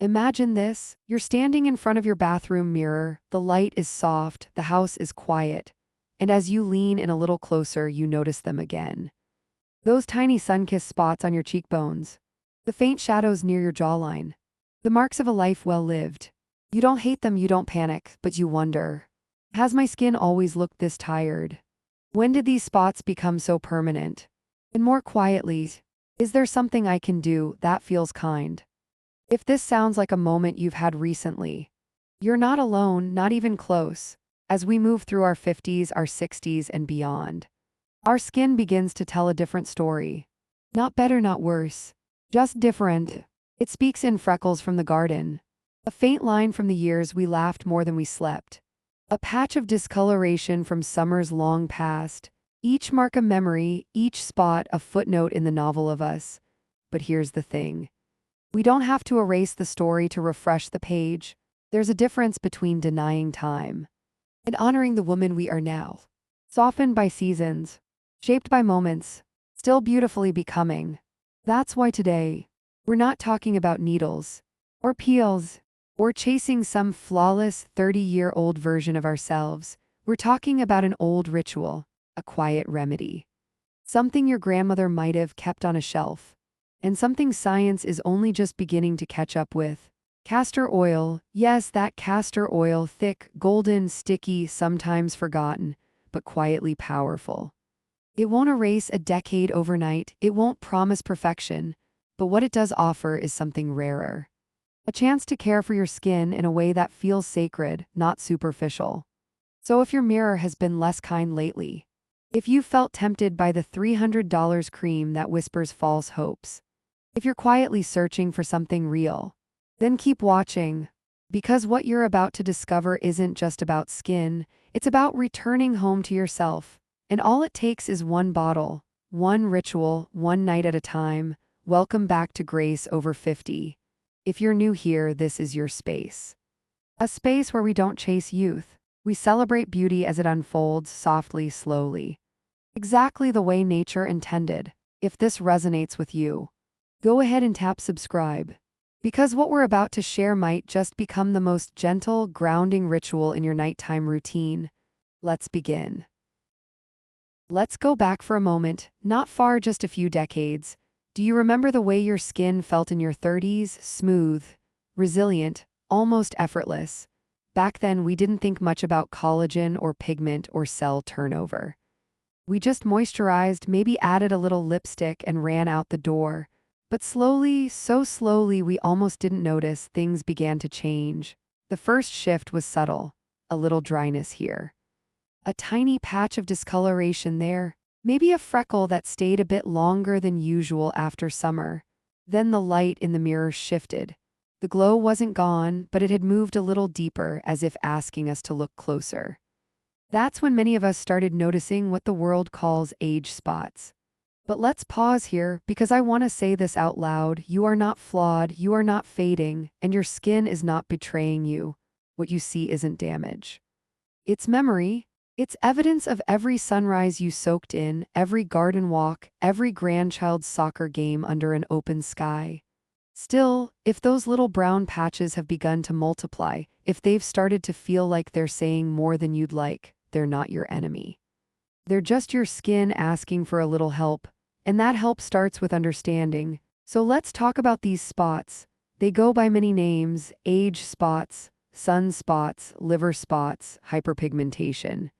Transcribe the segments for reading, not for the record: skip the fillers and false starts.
Imagine this, you're standing in front of your bathroom mirror, the light is soft, the house is quiet, and as you lean in a little closer, you notice them again. Those tiny sun-kissed spots on your cheekbones, the faint shadows near your jawline, the marks of a life well lived. You don't hate them, you don't panic, but you wonder, has my skin always looked this tired? When did these spots become so permanent? And more quietly, is there something I can do that feels kind? If this sounds like a moment you've had recently, you're not alone, not even close. As we move through our 50s, our 60s, and beyond, our skin begins to tell a different story. Not better, not worse, just different. It speaks in freckles from the garden, a faint line from the years we laughed more than we slept, a patch of discoloration from summers long past, each mark a memory, each spot a footnote in the novel of us. But here's the thing. We don't have to erase the story to refresh the page. There's a difference between denying time and honoring the woman we are now, softened by seasons, shaped by moments, still beautifully becoming. That's why today, we're not talking about needles, or peels, or chasing some flawless 30-year-old version of ourselves. We're talking about an old ritual, a quiet remedy, something your grandmother might have kept on a shelf, and something science is only just beginning to catch up with. Castor oil, yes, that castor oil, thick, golden, sticky, sometimes forgotten, but quietly powerful. It won't erase a decade overnight, it won't promise perfection, but what it does offer is something rarer. A chance to care for your skin in a way that feels sacred, not superficial. So if your mirror has been less kind lately, if you felt tempted by the $300 cream that whispers false hopes, if you're quietly searching for something real, then keep watching, because what you're about to discover isn't just about skin, it's about returning home to yourself. And all it takes is one bottle, one ritual, one night at a time. Welcome back to Grace Over 50. If you're new here, this is your space. A space where we don't chase youth. We celebrate beauty as it unfolds softly, slowly. Exactly the way nature intended. If this resonates with you, go ahead and tap subscribe. Because what we're about to share might just become the most gentle, grounding ritual in your nighttime routine. Let's begin. Let's go back for a moment, not far, just a few decades. Do you remember the way your skin felt in your 30s? Smooth, resilient, almost effortless. Back then, we didn't think much about collagen or pigment or cell turnover. We just moisturized, maybe added a little lipstick, and ran out the door. But slowly, so slowly, we almost didn't notice, things began to change. The first shift was subtle, a little dryness here, a tiny patch of discoloration there, maybe a freckle that stayed a bit longer than usual after summer. Then the light in the mirror shifted. The glow wasn't gone, but it had moved a little deeper, as if asking us to look closer. That's when many of us started noticing what the world calls age spots. But let's pause here, because I want to say this out loud. You are not flawed, you are not fading, and your skin is not betraying you. What you see isn't damage. It's memory. It's evidence of every sunrise you soaked in, every garden walk, every grandchild's soccer game under an open sky. Still, if those little brown patches have begun to multiply, if they've started to feel like they're saying more than you'd like, they're not your enemy. They're just your skin asking for a little help. And that help starts with understanding. So let's talk about these spots. They go by many names: age spots, sun spots, liver spots, hyperpigmentation.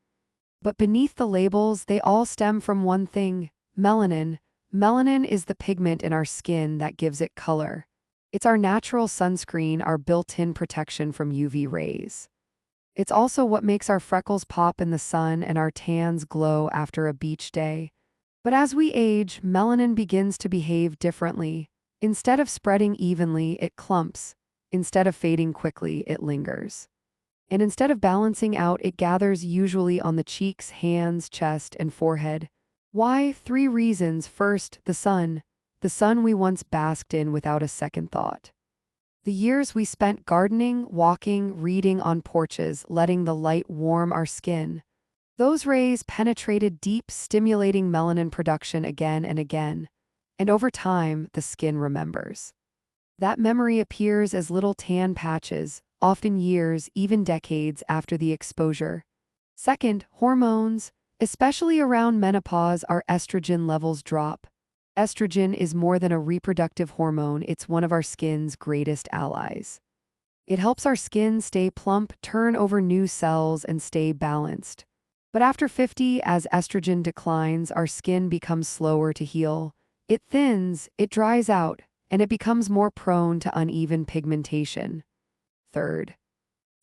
But beneath the labels, they all stem from one thing: melanin. Melanin is the pigment in our skin that gives it color. It's our natural sunscreen, our built-in protection from UV rays. It's also what makes our freckles pop in the sun and our tans glow after a beach day. But as we age, melanin begins to behave differently. Instead of spreading evenly, it clumps. Instead of fading quickly, it lingers. And instead of balancing out, it gathers, usually on the cheeks, hands, chest, and forehead. Why? 3 reasons. First, the sun. The sun we once basked in without a second thought. The years we spent gardening, walking, reading on porches, letting the light warm our skin. Those rays penetrated deep, stimulating melanin production again and again. And over time, the skin remembers. That memory appears as little tan patches, often years, even decades after the exposure. Second, hormones, especially around menopause, our estrogen levels drop. Estrogen is more than a reproductive hormone, it's one of our skin's greatest allies. It helps our skin stay plump, turn over new cells, and stay balanced. But after 50, as estrogen declines, our skin becomes slower to heal. It thins, it dries out, and it becomes more prone to uneven pigmentation. Third,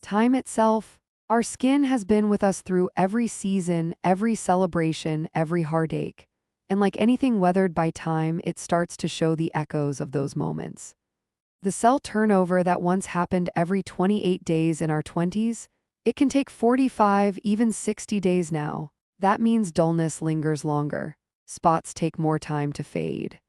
time itself. Our skin has been with us through every season, every celebration, every heartache. And like anything weathered by time, it starts to show the echoes of those moments. The cell turnover that once happened every 28 days in our 20s, it can take 45, even 60 days now. That means dullness lingers longer. Spots take more time to fade.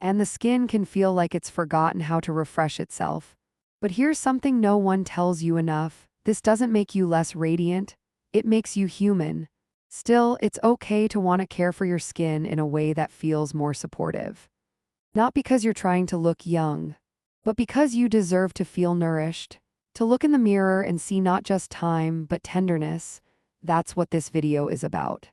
And the skin can feel like it's forgotten how to refresh itself. But here's something no one tells you enough. This doesn't make you less radiant. It makes you human. Still, it's okay to want to care for your skin in a way that feels more supportive. Not because you're trying to look young, but because you deserve to feel nourished. To look in the mirror and see not just time, but tenderness. That's what this video is about.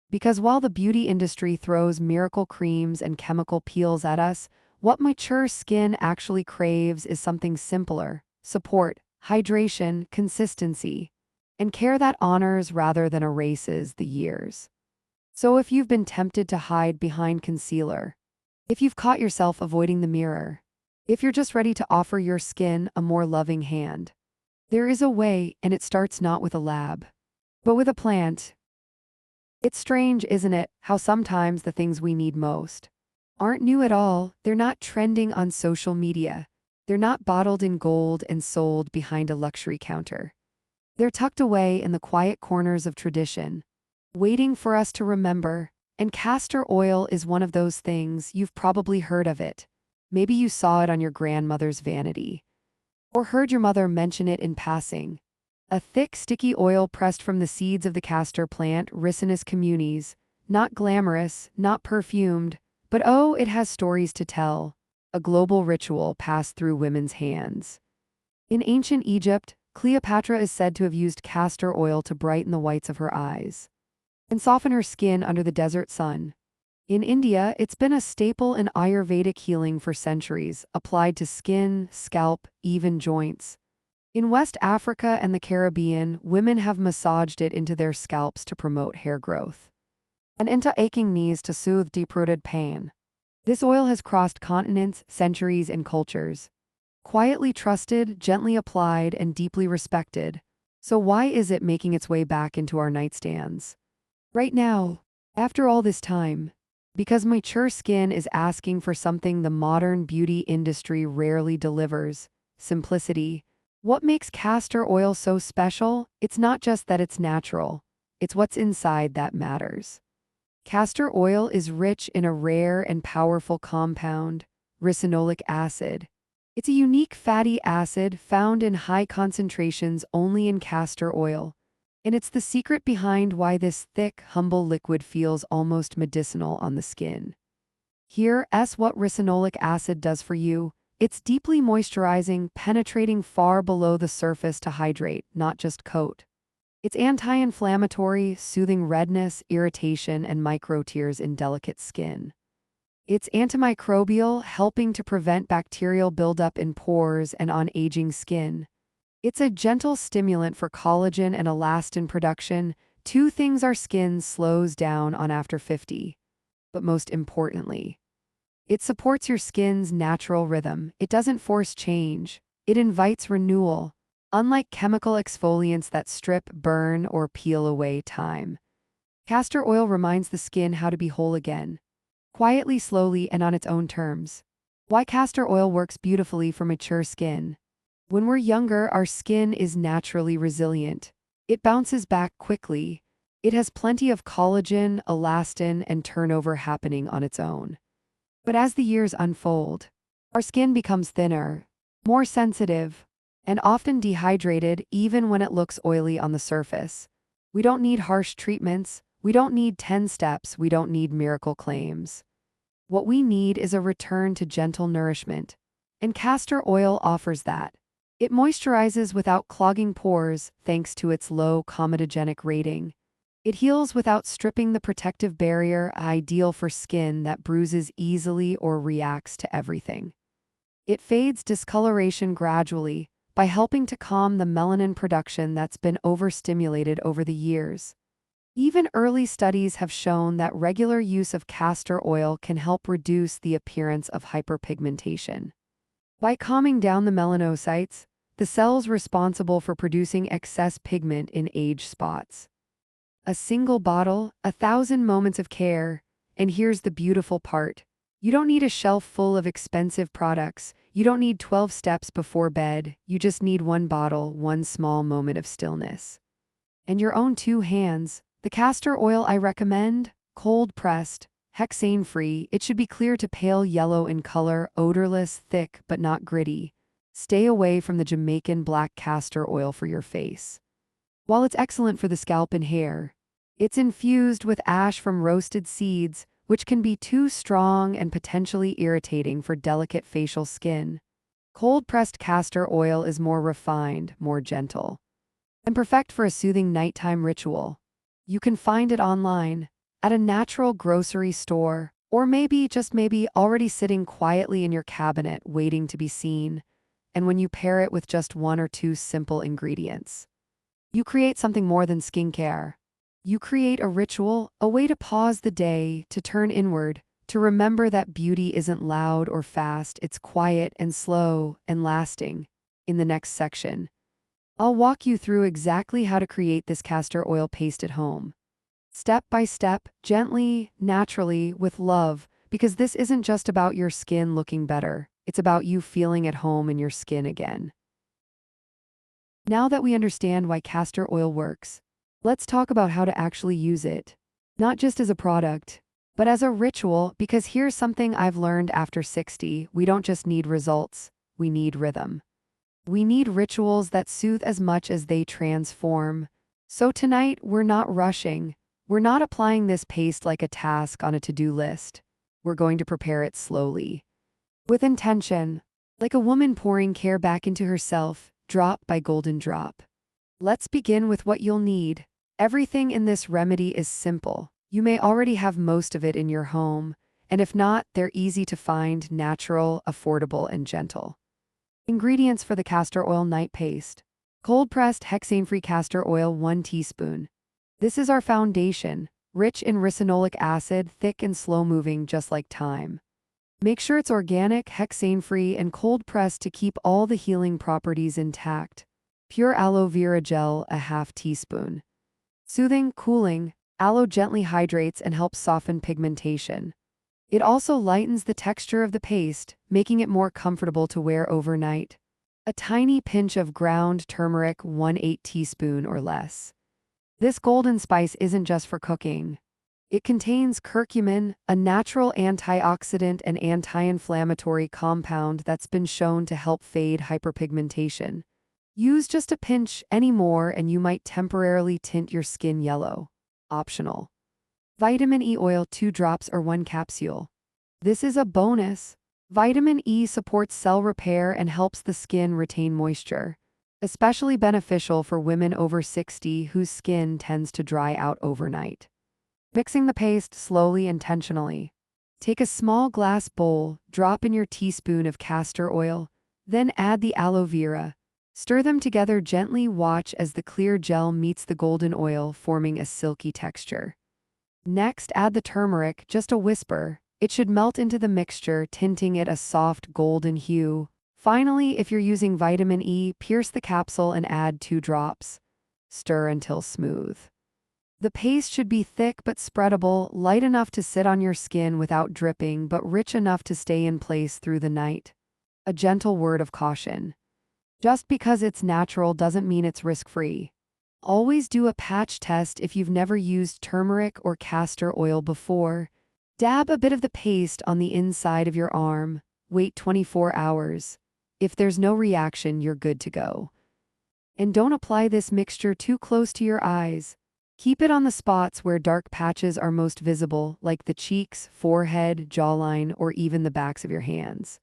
Because while the beauty industry throws miracle creams and chemical peels at us, what mature skin actually craves is something simpler: support, hydration, consistency, and care that honors rather than erases the years. So if you've been tempted to hide behind concealer, if you've caught yourself avoiding the mirror, if you're just ready to offer your skin a more loving hand, there is a way, and it starts not with a lab, but with a plant. It's strange, isn't it, how sometimes the things we need most aren't new at all. They're not trending on social media. They're not bottled in gold and sold behind a luxury counter. They're tucked away in the quiet corners of tradition, waiting for us to remember. And castor oil is one of those things. You've probably heard of it. Maybe you saw it on your grandmother's vanity, or heard your mother mention it in passing. A thick, sticky oil pressed from the seeds of the castor plant, Ricinus communis. Not glamorous, not perfumed, but oh, it has stories to tell. A global ritual passed through women's hands. In ancient Egypt, Cleopatra is said to have used castor oil to brighten the whites of her eyes and soften her skin under the desert sun. In India, it's been a staple in Ayurvedic healing for centuries, applied to skin, scalp, even joints. In West Africa and the Caribbean, women have massaged it into their scalps to promote hair growth, and into aching knees to soothe deep-rooted pain. This oil has crossed continents, centuries, and cultures. Quietly trusted, gently applied, and deeply respected. So why is it making its way back into our nightstands right now, after all this time? Because mature skin is asking for something the modern beauty industry rarely delivers: simplicity. What makes castor oil so special? It's not just that it's natural. It's what's inside that matters. Castor oil is rich in a rare and powerful compound, ricinoleic acid. It's a unique fatty acid found in high concentrations only in castor oil. And it's the secret behind why this thick, humble liquid feels almost medicinal on the skin. Here's what ricinoleic acid does for you. It's deeply moisturizing, penetrating far below the surface to hydrate, not just coat. It's anti-inflammatory, soothing redness, irritation, and micro-tears in delicate skin. It's antimicrobial, helping to prevent bacterial buildup in pores and on aging skin. It's a gentle stimulant for collagen and elastin production, two things our skin slows down on after 50. But most importantly, it supports your skin's natural rhythm. It doesn't force change. It invites renewal. Unlike chemical exfoliants that strip, burn, or peel away time, castor oil reminds the skin how to be whole again, quietly, slowly, and on its own terms. Why castor oil works beautifully for mature skin. When we're younger, our skin is naturally resilient. It bounces back quickly. It has plenty of collagen, elastin, and turnover happening on its own. But as the years unfold, our skin becomes thinner, more sensitive, and often dehydrated even when it looks oily on the surface. We don't need harsh treatments. We don't need 10 steps. We don't need miracle claims. What we need is a return to gentle nourishment. And castor oil offers that. It moisturizes without clogging pores thanks to its low comedogenic rating. It heals without stripping the protective barrier, ideal for skin that bruises easily or reacts to everything. It fades discoloration gradually by helping to calm the melanin production that's been overstimulated over the years. Even early studies have shown that regular use of castor oil can help reduce the appearance of hyperpigmentation. By calming down the melanocytes, the cells responsible for producing excess pigment in age spots. A single bottle, 1,000 moments of care, and here's the beautiful part. You don't need a shelf full of expensive products. You don't need 12 steps before bed. You just need one bottle, one small moment of stillness. And your own 2 hands. The castor oil I recommend, cold-pressed, hexane-free. It should be clear to pale yellow in color, odorless, thick, but not gritty. Stay away from the Jamaican black castor oil for your face. While it's excellent for the scalp and hair, it's infused with ash from roasted seeds, which can be too strong and potentially irritating for delicate facial skin. Cold-pressed castor oil is more refined, more gentle, and perfect for a soothing nighttime ritual. You can find it online, at a natural grocery store, or maybe, just maybe, already sitting quietly in your cabinet waiting to be seen. And when you pair it with just 1 or 2 simple ingredients, you create something more than skincare. You create a ritual, a way to pause the day, to turn inward, to remember that beauty isn't loud or fast, it's quiet and slow and lasting. In the next section, I'll walk you through exactly how to create this castor oil paste at home. Step by step, gently, naturally, with love, because this isn't just about your skin looking better, it's about you feeling at home in your skin again. Now that we understand why castor oil works, let's talk about how to actually use it. Not just as a product, but as a ritual, because here's something I've learned after 60, we don't just need results, we need rhythm. We need rituals that soothe as much as they transform. So tonight, we're not rushing. We're not applying this paste like a task on a to-do list. We're going to prepare it slowly, with intention, like a woman pouring care back into herself, drop by golden drop. Let's begin with what you'll need. Everything in this remedy is simple. You may already have most of it in your home, and if not, they're easy to find, natural, affordable, and gentle. Ingredients for the castor oil night paste. Cold-pressed hexane-free castor oil 1 teaspoon. This is our foundation, rich in ricinoleic acid, thick and slow-moving just like thyme. Make sure it's organic, hexane-free, and cold-pressed to keep all the healing properties intact. Pure aloe vera gel, a half teaspoon. Soothing, cooling, aloe gently hydrates and helps soften pigmentation. It also lightens the texture of the paste, making it more comfortable to wear overnight. A tiny pinch of ground turmeric, 1/8 teaspoon or less. This golden spice isn't just for cooking. It contains curcumin, a natural antioxidant and anti-inflammatory compound that's been shown to help fade hyperpigmentation. Use just a pinch, any more, and you might temporarily tint your skin yellow. Optional. Vitamin E oil 2 drops or 1 capsule. This is a bonus. Vitamin E supports cell repair and helps the skin retain moisture, especially beneficial for women over 60 whose skin tends to dry out overnight. Mixing the paste slowly, intentionally. Take a small glass bowl, drop in your teaspoon of castor oil, then add the aloe vera. Stir them together gently, watch as the clear gel meets the golden oil, forming a silky texture. Next, add the turmeric, just a whisper. It should melt into the mixture, tinting it a soft golden hue. Finally, if you're using vitamin E, pierce the capsule and add 2 drops. Stir until smooth. The paste should be thick but spreadable, light enough to sit on your skin without dripping, but rich enough to stay in place through the night. A gentle word of caution. Just because it's natural doesn't mean it's risk-free. Always do a patch test if you've never used turmeric or castor oil before. Dab a bit of the paste on the inside of your arm. Wait 24 hours. If there's no reaction, you're good to go. And don't apply this mixture too close to your eyes. Keep it on the spots where dark patches are most visible, like the cheeks, forehead, jawline, or even the backs of your hands.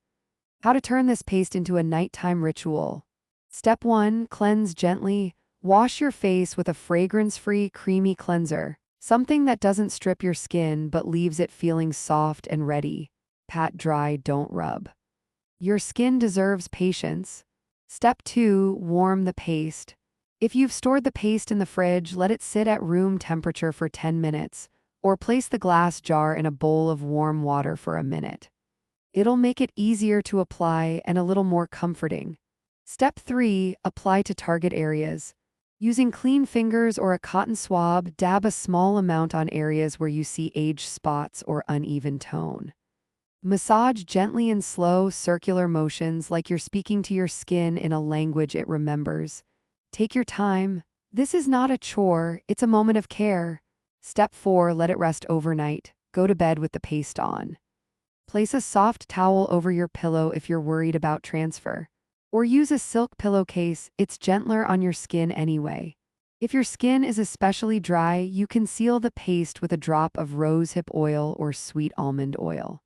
How to turn this paste into a nighttime ritual. Step 1. Cleanse gently. Wash your face with a fragrance-free, creamy cleanser. Something that doesn't strip your skin but leaves it feeling soft and ready. Pat dry, don't rub. Your skin deserves patience. Step 2. Warm the paste. If you've stored the paste in the fridge, let it sit at room temperature for 10 minutes, or place the glass jar in a bowl of warm water for a minute. It'll make it easier to apply and a little more comforting. Step 3. Apply to target areas. Using clean fingers or a cotton swab, dab a small amount on areas where you see age spots or uneven tone. Massage gently in slow, circular motions like you're speaking to your skin in a language it remembers. Take your time. This is not a chore, it's a moment of care. Step 4. Let it rest overnight. Go to bed with the paste on. Place a soft towel over your pillow if you're worried about transfer. Or use a silk pillowcase, it's gentler on your skin anyway. If your skin is especially dry, you can seal the paste with a drop of rosehip oil or sweet almond oil.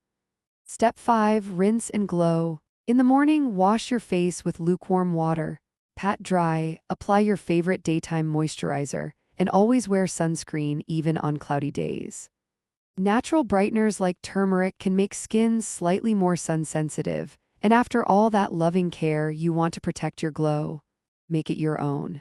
Step 5. Rinse and glow. In the morning, wash your face with lukewarm water. Pat dry, apply your favorite daytime moisturizer, and always wear sunscreen even on cloudy days. Natural brighteners like turmeric can make skin slightly more sun-sensitive, and after all that loving care, you want to protect your glow. Make it your own.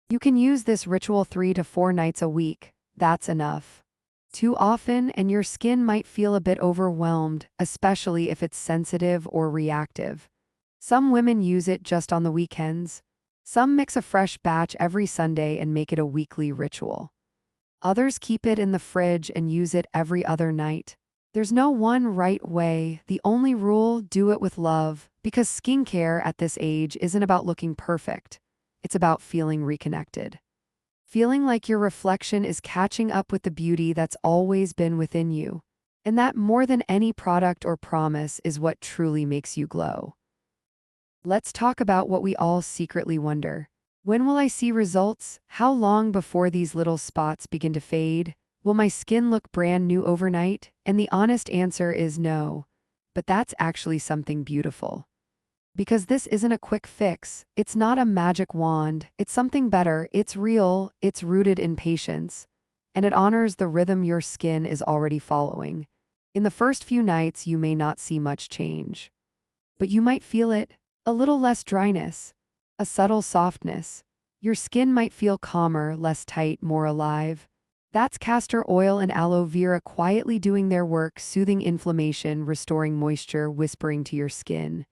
You can use this ritual 3 to 4 nights a week. That's enough. Too often, and your skin might feel a bit overwhelmed, especially if it's sensitive or reactive. Some women use it just on the weekends. Some mix a fresh batch every Sunday and make it a weekly ritual. Others keep it in the fridge and use it every other night. There's no one right way. The only rule, do it with love, because skincare at this age isn't about looking perfect. It's about feeling reconnected. Feeling like your reflection is catching up with the beauty that's always been within you. And that more than any product or promise is what truly makes you glow. Let's talk about what we all secretly wonder. When will I see results? How long before these little spots begin to fade? Will my skin look brand new overnight? And the honest answer is no. But that's actually something beautiful. Because this isn't a quick fix, it's not a magic wand, it's something better, it's real, it's rooted in patience, and it honors the rhythm your skin is already following. In the first few nights, you may not see much change. But you might feel it, a little less dryness, a subtle softness. Your skin might feel calmer, less tight, more alive. That's castor oil and aloe vera quietly doing their work, soothing inflammation, restoring moisture, whispering to your skin.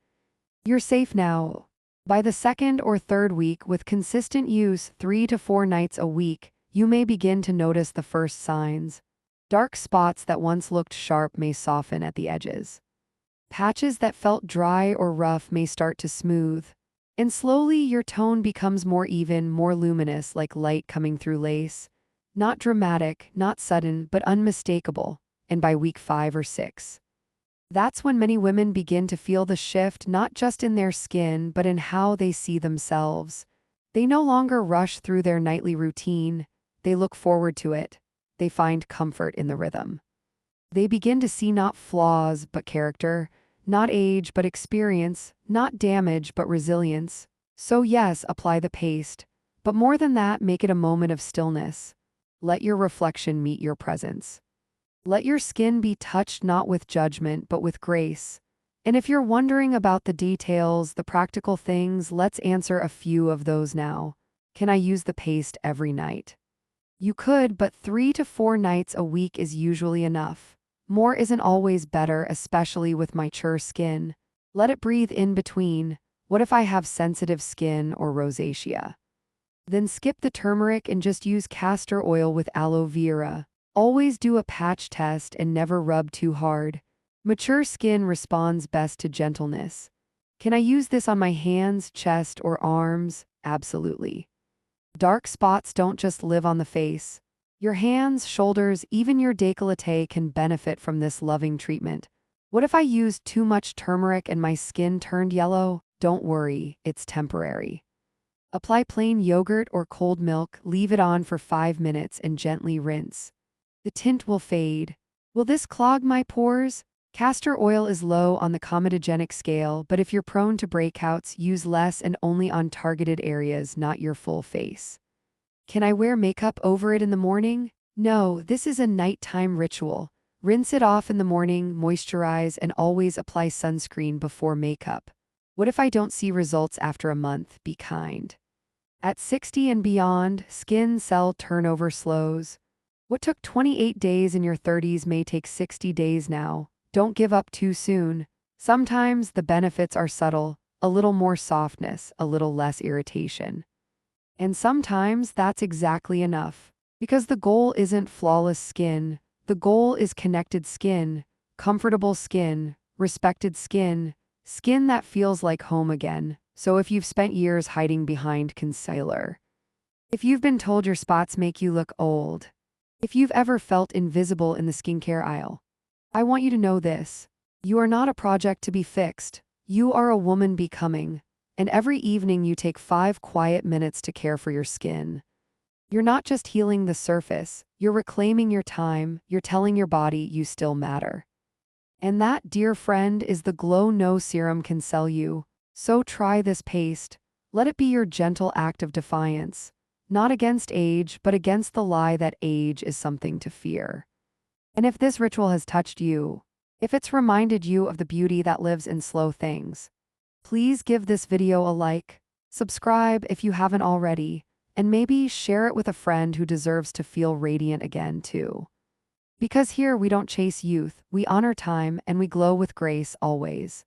You're safe now. By the second or third week, with consistent use 3 to 4 nights a week, you may begin to notice the first signs. Dark spots that once looked sharp may soften at the edges. Patches that felt dry or rough may start to smooth. And slowly your tone becomes more even, more luminous, like light coming through lace. Not dramatic, not sudden, but unmistakable. And by week 5 or 6. That's when many women begin to feel the shift, not just in their skin, but in how they see themselves. They no longer rush through their nightly routine. They look forward to it. They find comfort in the rhythm. They begin to see not flaws, but character, not age, but experience, not damage, but resilience. So yes, apply the paste. But more than that, make it a moment of stillness. Let your reflection meet your presence. Let your skin be touched not with judgment, but with grace. And if you're wondering about the details, the practical things, let's answer a few of those now. Can I use the paste every night? You could, but 3 to 4 nights a week is usually enough. More isn't always better, especially with mature skin. Let it breathe in between. What if I have sensitive skin or rosacea? Then skip the turmeric and just use castor oil with aloe vera. Always do a patch test and never rub too hard. Mature skin responds best to gentleness. Can I use this on my hands, chest, or arms? Absolutely. Dark spots don't just live on the face. Your hands, shoulders, even your décolleté can benefit from this loving treatment. What if I used too much turmeric and my skin turned yellow? Don't worry, it's temporary. Apply plain yogurt or cold milk, leave it on for 5 minutes and gently rinse. The tint will fade. Will this clog my pores? Castor oil is low on the comedogenic scale, but if you're prone to breakouts, use less and only on targeted areas, not your full face. Can I wear makeup over it in the morning? No, this is a nighttime ritual. Rinse it off in the morning, moisturize, and always apply sunscreen before makeup. What if I don't see results after a month? Be kind. At 60 and beyond, skin cell turnover slows. What took 28 days in your 30s may take 60 days now. Don't give up too soon. Sometimes the benefits are subtle, a little more softness, a little less irritation. And sometimes that's exactly enough. Because the goal isn't flawless skin, the goal is connected skin, comfortable skin, respected skin, skin that feels like home again. So if you've spent years hiding behind concealer, if you've been told your spots make you look old, if you've ever felt invisible in the skincare aisle, I want you to know this. You are not a project to be fixed. You are a woman becoming. And every evening you take 5 quiet minutes to care for your skin. You're not just healing the surface, you're reclaiming your time, you're telling your body you still matter. And that, dear friend, is the glow no serum can sell you. So try this paste. Let it be your gentle act of defiance. Not against age, but against the lie that age is something to fear. And if this ritual has touched you, if it's reminded you of the beauty that lives in slow things, please give this video a like, subscribe if you haven't already, and maybe share it with a friend who deserves to feel radiant again too. Because here we don't chase youth, we honor time, and we glow with grace always.